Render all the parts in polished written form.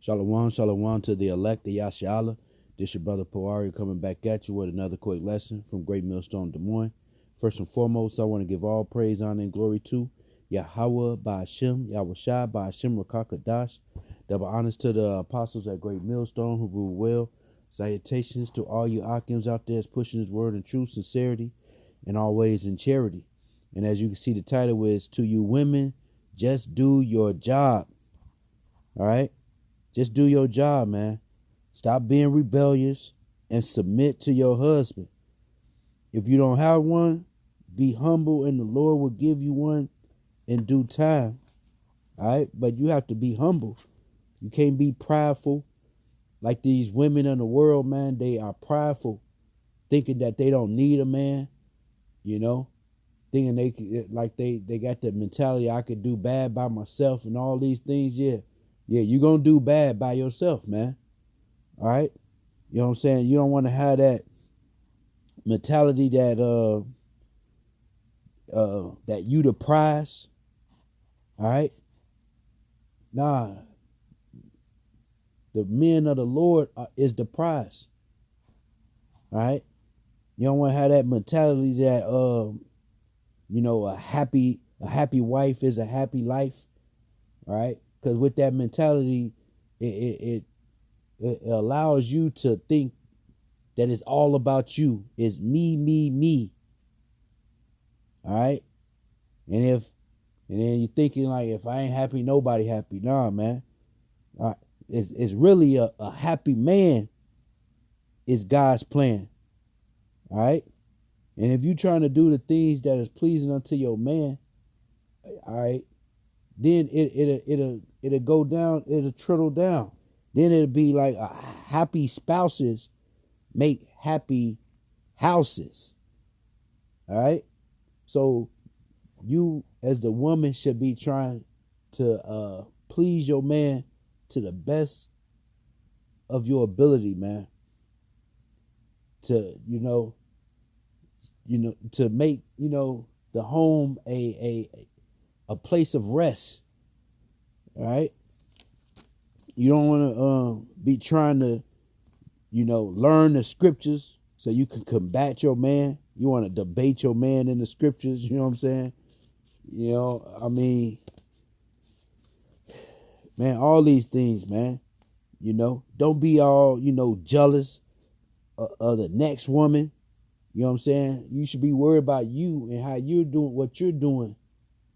Shalom, shalom to the elect, the Yashala. This your brother Poari coming back at you with another quick lesson from Great Millstone Des Moines. First and foremost, I want to give all praise, honor, and glory to Yahweh Ba'ashem, Yahweh Ba'ashem Rakakadash. Double honors to the apostles at Great Millstone who rule well. Salutations to all you Akims out there pushing his word in truth, sincerity, and always in charity. And as you can see, the title is To You Women, Just Do Your Job. All right? Just do your job, man. Stop being rebellious and submit to your husband. If you don't have one, be humble and the Lord will give you one in due time. All right? But you have to be humble. You can't be prideful like these women in the world, man. They are prideful, thinking that they don't need a man, thinking they got the mentality I could do bad by myself and all these things. Yeah, you're going to do bad by yourself, man. All right? You know what I'm saying? You don't want to have that mentality that that you the prize. All right? Nah. The men of the Lord is the prize. All right? You don't want to have that mentality that a happy wife is a happy life. All right? Because with that mentality, it allows you to think that it's all about you. It's me. All right? And then you're thinking like, if I ain't happy, nobody happy. Nah, man. It's really a happy man is God's plan. All right? And if you're trying to do the things that is pleasing unto your man, all right, then it'll go down, it'll trickle down. Then it'll be like happy spouses make happy houses. All right? So you as the woman should be trying to please your man to the best of your ability, man. To to make the home a place of rest. All right? You don't want to be trying to learn the scriptures so you can combat your man. You want to debate your man in the scriptures, you know what I'm saying? Man, all these things, man. Don't be all, jealous of the next woman. You know what I'm saying? You should be worried about you and how you're doing what you're doing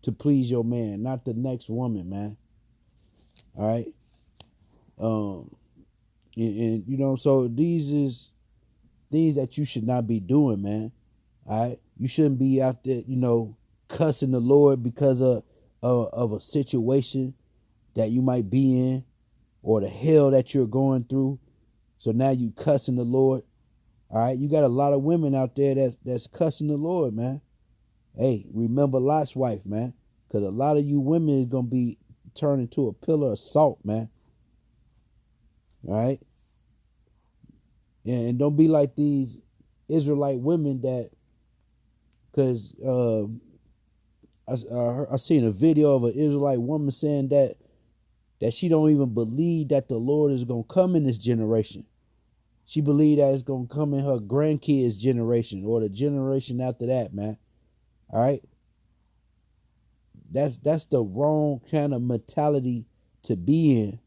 to please your man, not the next woman, man. All right? So these is things that you should not be doing, man. All right? You shouldn't be out there, cussing the Lord because of a situation that you might be in or the hell that you're going through. So now you cussing the Lord. All right? You got a lot of women out there that's cussing the Lord, man. Hey, remember Lot's wife, man, because a lot of you women is going to be turned into a pillar of salt, man. All right? And don't be like these Israelite women that, because I seen a video of an Israelite woman saying that she don't even believe that the Lord is going to come in this generation. She believe that it's going to come in her grandkids' generation or the generation after that, man. All right? That's the wrong kind of mentality to be in.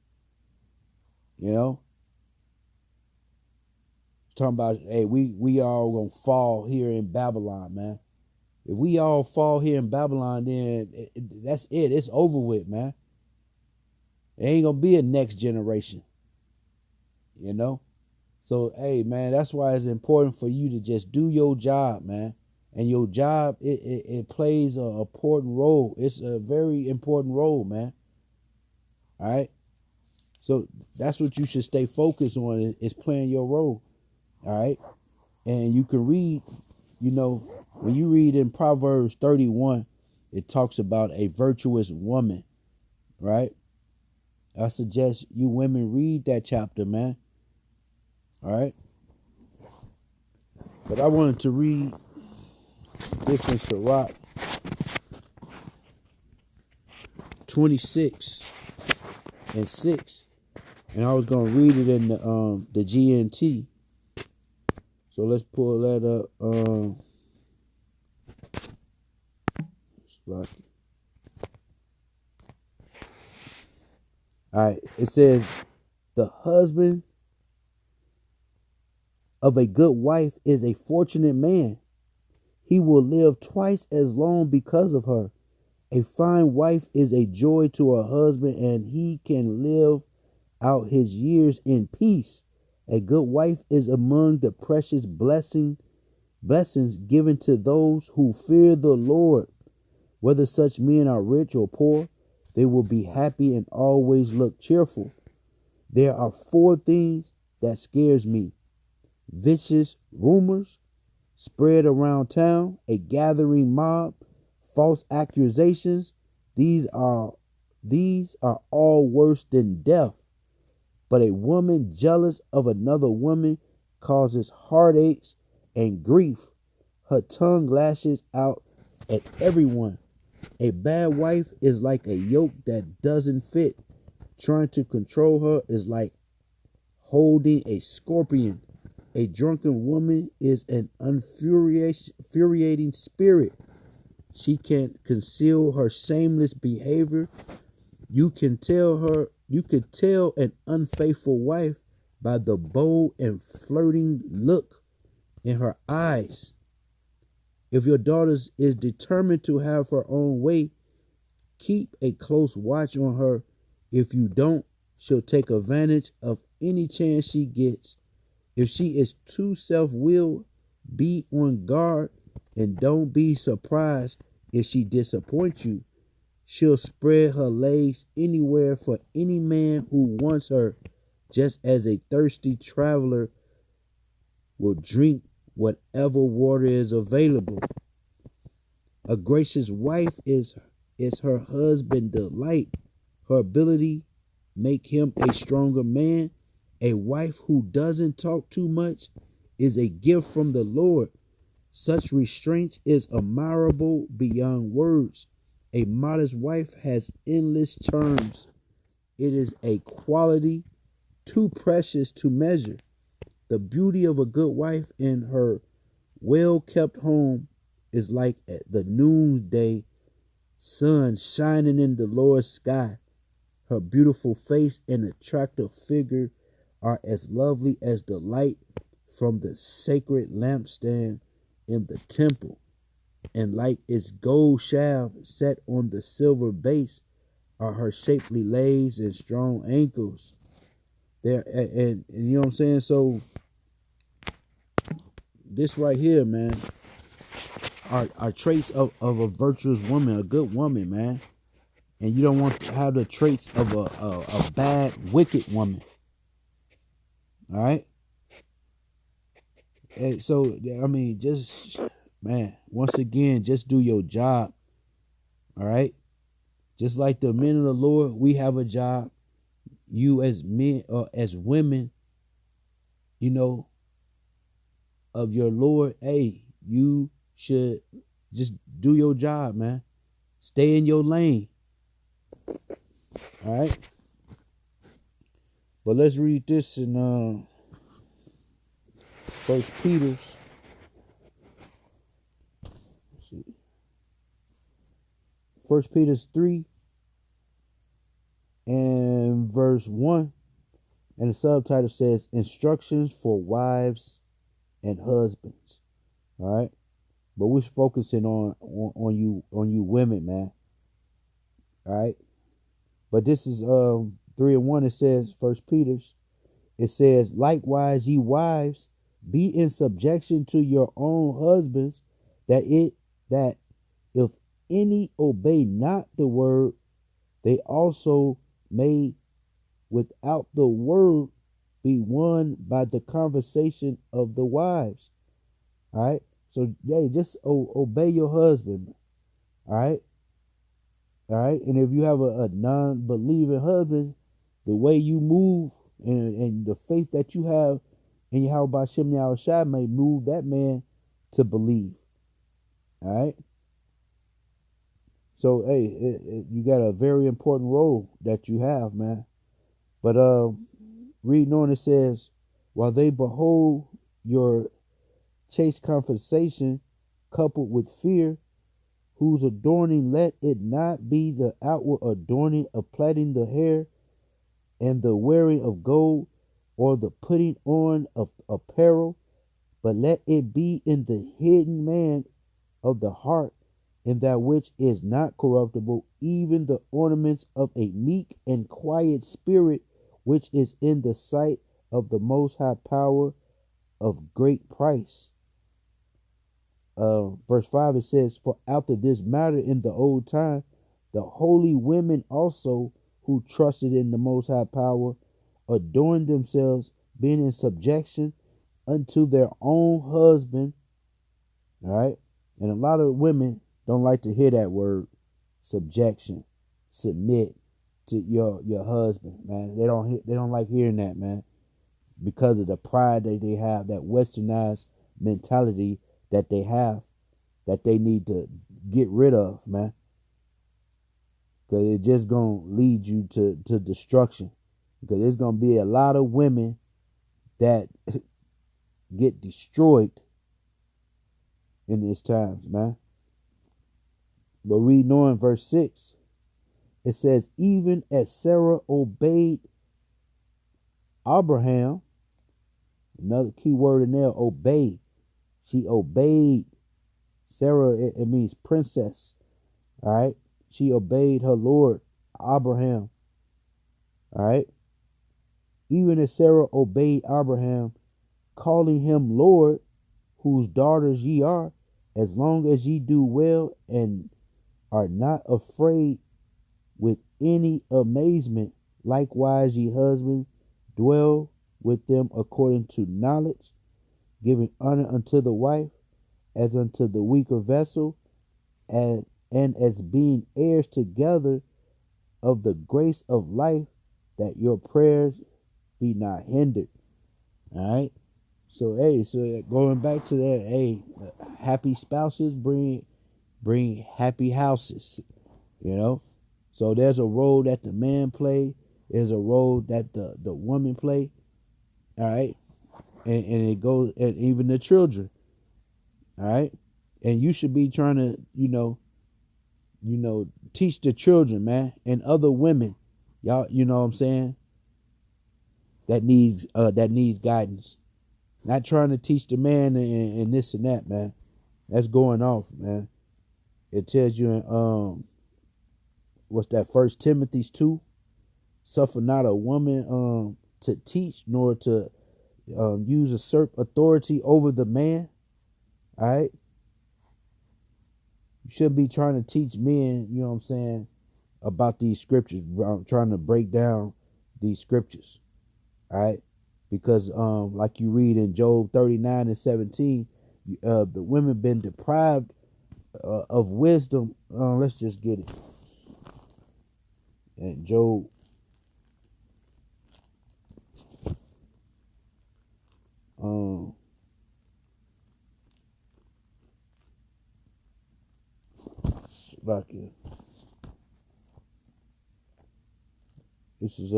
Talking about, hey, we all gonna fall here in Babylon, man. If we all fall here in Babylon, then that's it. It's over with, man. It ain't gonna be a next generation. So, hey, man, that's why it's important for you to just do your job, man. And your job, it plays an important role. It's a very important role, man. All right? So that's what you should stay focused on is playing your role. All right? And you can read, when you read in Proverbs 31, it talks about a virtuous woman, right? I suggest you women read that chapter, man. All right? But I wanted to read this in Sirach 26 and 6. And I was gonna read it in the GNT. So let's pull that up. All right. It says the husband of a good wife is a fortunate man. He will live twice as long because of her. A fine wife is a joy to her husband, and he can live out his years in peace. A good wife is among the precious blessings given to those who fear the Lord. Whether such men are rich or poor, they will be happy and always look cheerful. There are four things that scares me: vicious rumors spread around town, a gathering mob, false accusations. These are these are all worse than death. But a woman jealous of another woman causes heartaches and grief. Her tongue lashes out at everyone. A bad wife is like a yoke that doesn't fit. Trying to control her is like holding a scorpion. A drunken woman is an infuriating spirit. She can't conceal her shameless behavior. You could tell an unfaithful wife by the bold and flirting look in her eyes. If your daughter is determined to have her own way, keep a close watch on her. If you don't, she'll take advantage of any chance she gets. If she is too self-willed, be on guard and don't be surprised if she disappoints you. She'll spread her legs anywhere for any man who wants her, just as a thirsty traveler will drink whatever water is available. A gracious wife is her husband's delight. Her ability make him a stronger man. A wife who doesn't talk too much is a gift from the Lord. Such restraint is admirable beyond words. A modest wife has endless charms. It is a quality too precious to measure. The beauty of a good wife in her well-kept home is like the noonday sun shining in the Lord's sky. Her beautiful face and attractive figure are as lovely as the light from the sacred lampstand in the temple, and like its gold shaft set on the silver base are her shapely legs and strong ankles. There and you know what I'm saying? So this right here, man, are traits of a virtuous woman, a good woman, man. And you don't want to have the traits of a bad, wicked woman. All right. And so I mean, just man, once again, just do your job. All right. Just like the men of the Lord, we have a job. You as men or as women, you know, of your Lord, hey, you should just do your job, man. Stay in your lane. All right. But let's read this in First Peter's. First Peter's 3 and verse 1. And the subtitle says instructions for wives and husbands. All right. But we're focusing on you women, man. All right. But this is 3 and 1. It says First Peter's. It says, likewise, ye wives, be in subjection to your own husbands, that if any obey not the word, they also may without the word be won by the conversation of the wives. All right. So hey, just obey your husband. All right. All right. And if you have a non-believing husband, the way you move and the faith that you have in Yahweh B'Shem Yahushua may move that man to believe. All right. So hey, you got a very important role that you have, man. But Reading on, it says, while they behold your chaste conversation coupled with fear, whose adorning let it not be the outward adorning of plaiting the hair and the wearing of gold or the putting on of apparel, but let it be in the hidden man of the heart, in that which is not corruptible, even the ornaments of a meek and quiet spirit, which is in the sight of the most high power of great price. Verse 5, it says, for after this matter in the old time, the holy women also who trusted in the most high power adorned themselves, being in subjection unto their own husband. All right. And a lot of women don't like to hear that word, subjection, submit to your husband, man. They don't like hearing that, man, because of the pride that they have, that westernized mentality that they have, that they need to get rid of, man. Because it's just going to lead you to destruction. Because there's going to be a lot of women that get destroyed in these times, man. But reading on verse 6, it says, even as Sarah obeyed Abraham, another key word in there, obey. She obeyed Sarah, it means princess. All right. She obeyed her Lord, Abraham. All right. Even as Sarah obeyed Abraham, calling him Lord, whose daughters ye are, as long as ye do well and are not afraid with any amazement. Likewise, ye husbands, dwell with them according to knowledge, giving honor unto the wife as unto the weaker vessel, and as being heirs together of the grace of life, that your prayers be not hindered. All right. So going back to that, happy spouses bring happy houses. So there's a role that the man play, there's a role that the woman play. All right. And it goes, and even the children. All right. And you should be trying to, teach the children, man, and other women, y'all, you know what I'm saying, that needs guidance. Not trying to teach the man and this and that, man. That's going off, man. It tells you in what's that, 1 Timothy 2, suffer not a woman to teach, nor to use usurp authority over the man. All right. You shouldn't be trying to teach men, you know what I'm saying, about these scriptures. I'm trying to break down these scriptures. All right. Because like you read in Job 39:17, the women been deprived of wisdom. Let's just get it. And Job back here. This is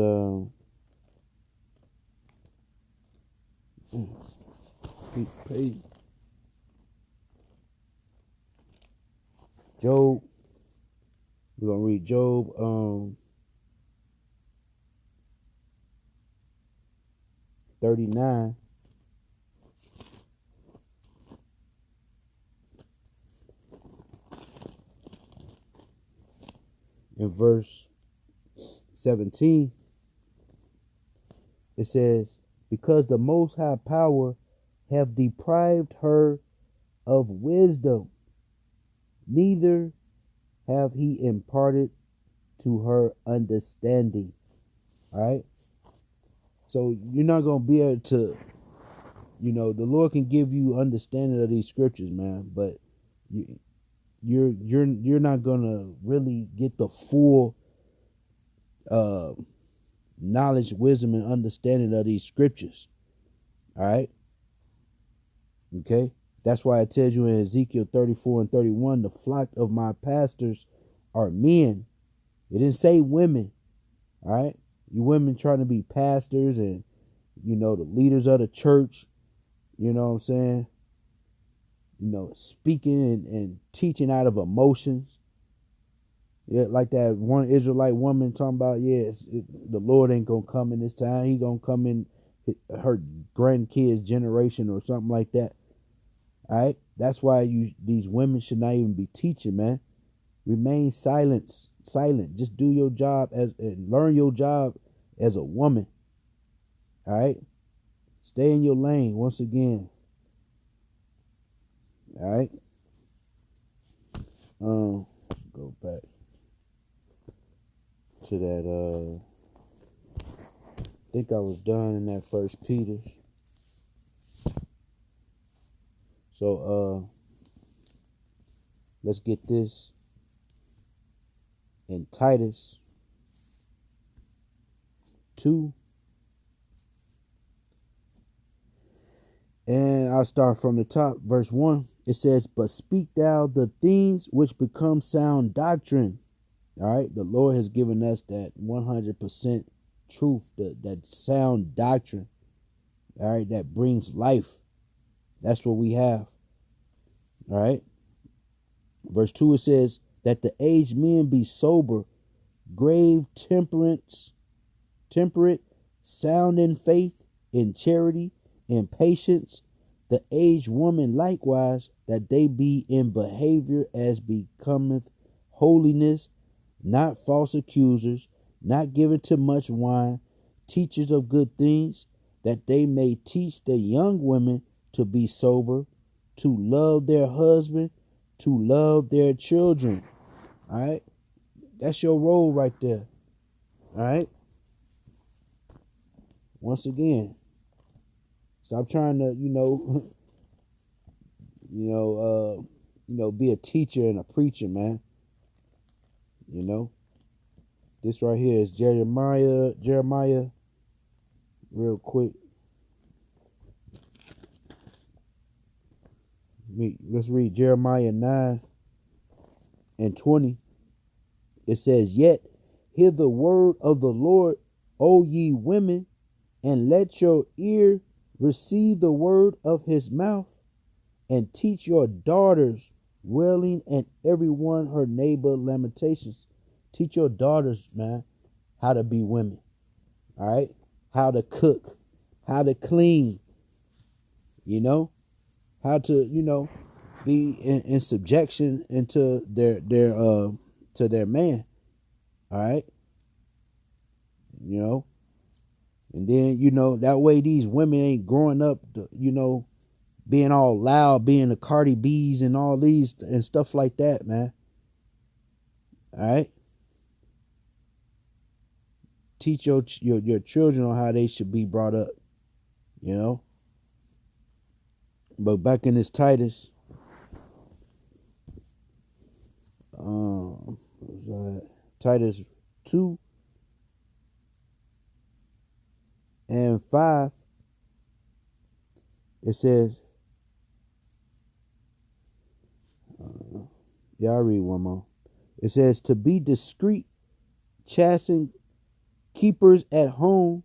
page. Job. We're gonna read Job 39. In verse 17, it says, because the most high power have deprived her of wisdom, neither have he imparted to her understanding. All right. So you're not going to be able to, the Lord can give you understanding of these scriptures, man, but you're not going to really get the full knowledge, wisdom, and understanding of these scriptures. All right. Okay. That's why it tells you in Ezekiel 34:31, the flock of my pastors are men. It didn't say women. All right. You women trying to be pastors and the leaders of the church, you know what I'm saying? Speaking and teaching out of emotions. Yeah, like that one Israelite woman talking about, the Lord ain't gonna come in this time. He gonna come in her grandkids' generation or something like that. All right, that's why these women should not even be teaching, man. Remain silent. Just do your job and learn your job as a woman. All right, stay in your lane. Once again, all right. Go back to that. I think I was done in that First Peter. So let's get this in Titus 2. And I'll start from the top, verse 1. It says, "But speak thou the things which become sound doctrine." All right, the Lord has given us that 100% truth, that sound doctrine. All right, that brings life. That's what we have. All right. Verse 2, it says, "That the aged men be sober, grave, temperate, sound in faith, in charity, in patience. The aged woman likewise, that they be in behavior as becometh holiness, not false accusers, not given to much wine, teachers of good things, that they may teach the young women to be sober, to love their husband, to love their children." All right, that's your role right there. All right. Once again, stop trying to, be a teacher and a preacher, man. This right here is Jeremiah, real quick. Let's read Jeremiah 9:20. It says, "Yet hear the word of the Lord, O ye women, and let your ear receive the word of his mouth, and teach your daughters wailing, and every one her neighbor lamentations." Teach your daughters, man, how to be women. All right, how to cook, how to clean. How to be in subjection into their to their man. All right, and then that way these women ain't growing up, being all loud, being the Cardi B's and all these and stuff like that, man. All right. Teach your children on how they should be brought up, But back in this Titus, Titus 2:5, it says, I'll read one more. It says, "To be discreet, chasten, keepers at home,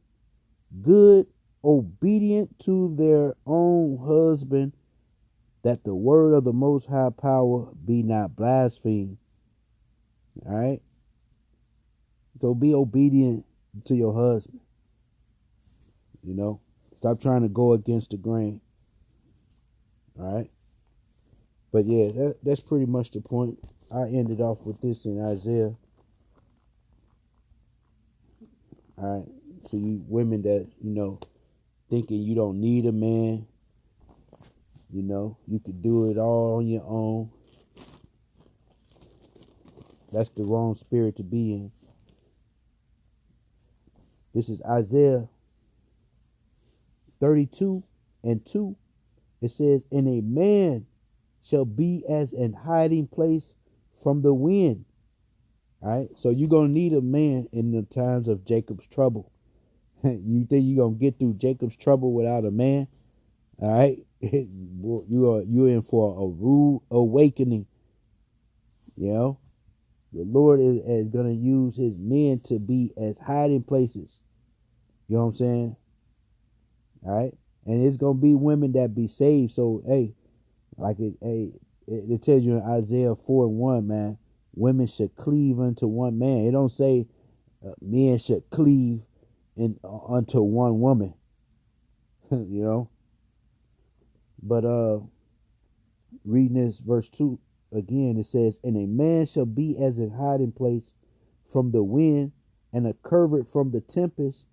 good, obedient to their own husband, that the word of the Most High Power be not blasphemed." All right. So be obedient to your husband. Stop trying to go against the grain. All right. But yeah, that's pretty much the point. I ended off with this in Isaiah. All right. So you women that, thinking you don't need a man, you could do it all on your own. That's the wrong spirit to be in. This is Isaiah 32:2. It says, "And a man shall be as an hiding place from the wind." All right. So you're going to need a man in the times of Jacob's trouble. You think you're going to get through Jacob's trouble without a man? All right. You're in for a rude awakening. The Lord is going to use his men to be as hiding places. You know what I'm saying? All right. And it's gonna be women that be saved. So hey, like it tells you in Isaiah 4:1, man, women should cleave unto one man. It don't say men should cleave unto one woman. You know. But reading this verse 2 again, it says, and a man shall be as a hiding place from the wind, and a covert from the tempest,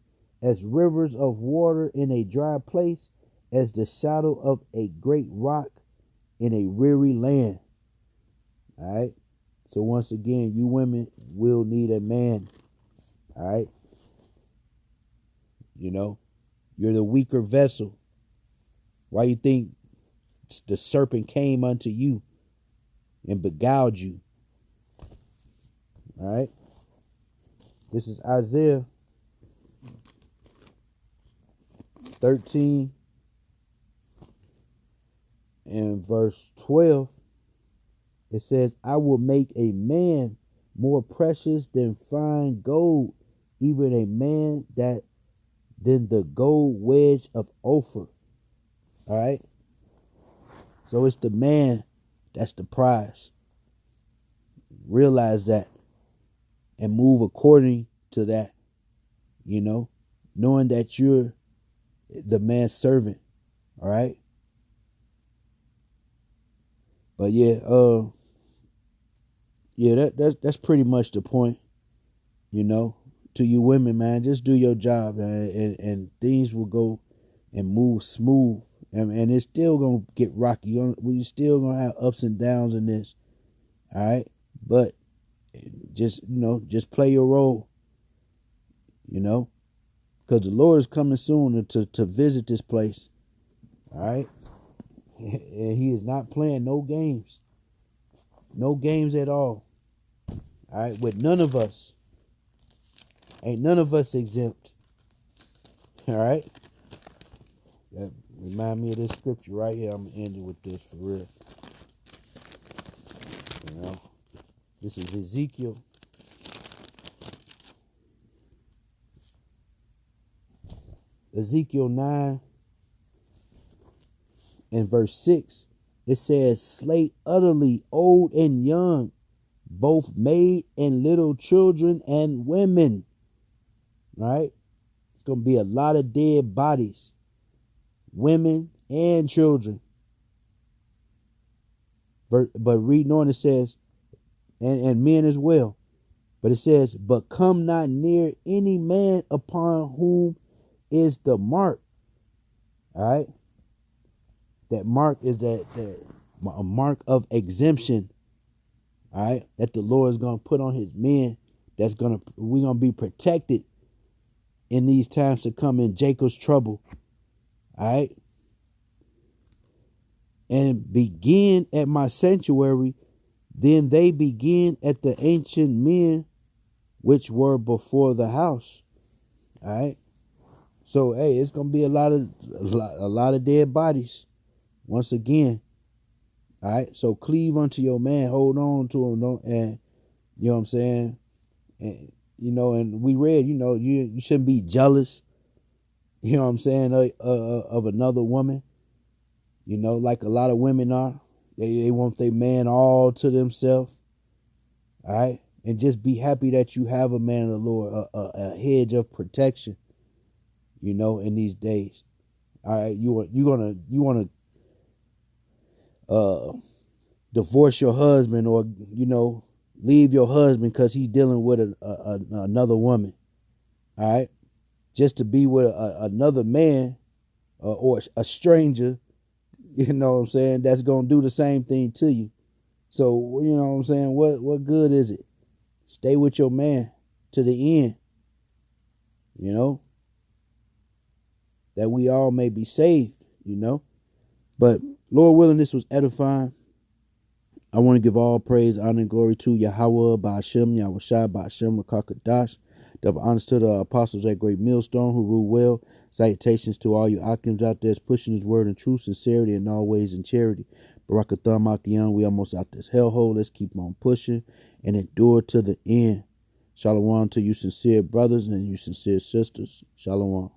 as rivers of water in a dry place, as the shadow of a great rock in a weary land. All right. So once again, you women will need a man. All right. You know, you're the weaker vessel. Why you think the serpent came unto you and beguiled you? All right. This is Isaiah 13 and verse 12. It says, I will make a man more precious than fine gold, even a man that than the gold wedge of Ophir. All right. So it's the man that's the prize. Realize that and move according to that, you know, knowing that you're the man's servant. All right. But yeah, that's pretty much the point, you know. To you women, man, just do your job, man, and things will go and move smooth. And it's still gonna get rocky. We're still gonna have ups and downs in this. All right. But just, you know, just play your role, you know, because the Lord is coming soon to visit this place. All right. And he is not playing no games. No games at all. All right. With none of us. Ain't none of us exempt. All right. That remind me of this scripture right here. I'm gonna end it with this for real. You know, this is Ezekiel. Ezekiel 9 and verse 6. It says, slay utterly old and young, both maid and little children and women. Right? It's gonna be a lot of dead bodies. Women and children. But reading on, it says, and men as well. But it says, but come not near any man upon whom is the mark. All right. That mark is that a mark of exemption. All right. That the Lord is going to put on his men. We're going to be protected in these times to come in Jacob's trouble. All right. And begin at my sanctuary. Then they begin at the ancient men which were before the house. All right. So hey, it's gonna be a lot of dead bodies. Once again. All right. So cleave unto your man, hold on to him, and you know what I'm saying? And you know, and we read, you know, you shouldn't be jealous, you know what I'm saying, of another woman. You know, like a lot of women are. They want their man all to themselves. All right. And just be happy that you have a man of the Lord, a hedge of protection, you know, in these days. All right. You want to divorce your husband, or, you know, leave your husband because he's dealing with another woman. All right. Just to be with another man or a stranger, you know what I'm saying, that's going to do the same thing to you. So, you know what I'm saying, what good is it? Stay with your man to the end, you know, that we all may be saved, you know. But Lord willing, this was edifying. I want to give all praise, honor, and glory to Yahweh, Ba'ashem, Yahushua, Ba'ashem, Rakakadash. Double honors to the apostles at Great Millstone who rule well. Salutations to all you Akims out there pushing his word in truth, sincerity, and always in charity. Barakatham Akiyan, we almost out this hellhole. Let's keep on pushing and endure to the end. Shalom to you sincere brothers and you sincere sisters. Shalom.